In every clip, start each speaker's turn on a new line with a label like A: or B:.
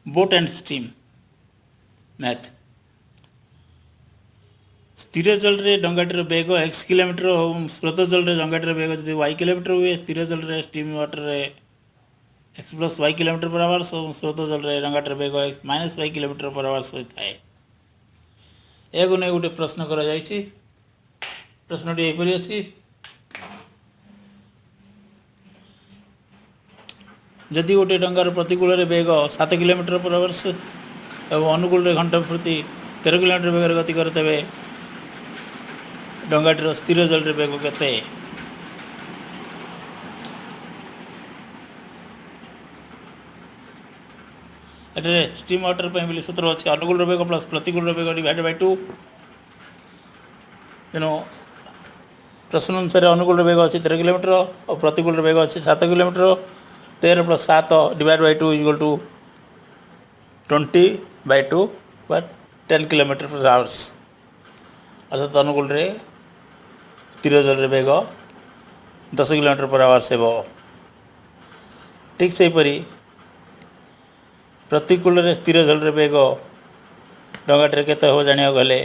A: Boat and steam math स्थिर जल रे डंगाटीर बेग x किलोमीटर और स्रोत जल रे डंगाटीर बेग जब y किलोमीटर हुए स्थिर जल रे स्टीम वाटर रे x plus y kilometre per hours और स्रोत जल रे डंगाटीर बेग x minus y kilometre per hours होता है। एगो नहीं गोटे प्रश्न करा जायछि। प्रश्नटी एपरि अछि जदि गोटे डंगार प्रतिकूल रे बेग 7 किलोमीटर पर आवर्स और अनुकूल रे घंटा प्रति 13 किलोमीटर बेगर गति करे तेबे डंगाटीर स्थिर जल रे बेग केते? एटे स्टीम वाटर पे बोली सूत्र अच्छे अनुकूल बेग प्लस प्रतिकूल बेग डिवाइड बाय 2 तेणु प्रश्न अनुसार अनुकूल बेग अच्छे 13 किलोमीटर और प्रतिकूल बेग अच्छे 7 kilometre 13 plus 7 divide by 2 equal to 20 by 2 but 10 kilometre per hours अर्थात अनुकूल रे स्थिर जल रे बेग 10 किलोमीटर पर आवर्स हेब। ठीक सेहीपरि प्रतिकूल रे स्थिर जल रे बेग डंगाटीर केते हो जानिया गले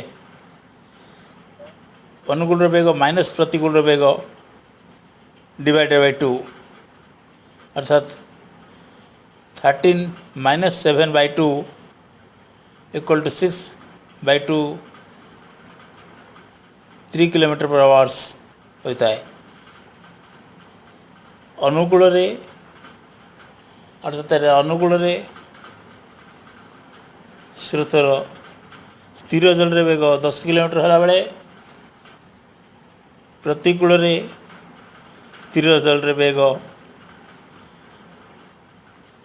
A: अनुकूल बेग माइनस प्रतिकूल बेग डिवाइड बाय 2 अर्थात 13 minus 7 by 2 equal to 6 by 2 3 kilometre per hours होता है। अनुकूल रे अर्थात अनुकूल रे स्रोतर स्थिर जल रे बेग 10 किलोमीटर होला बेले प्रतिकूल रे स्थिर जल रे बेग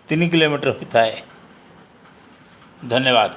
A: 3 किलोमीटर होता है। धन्यवाद।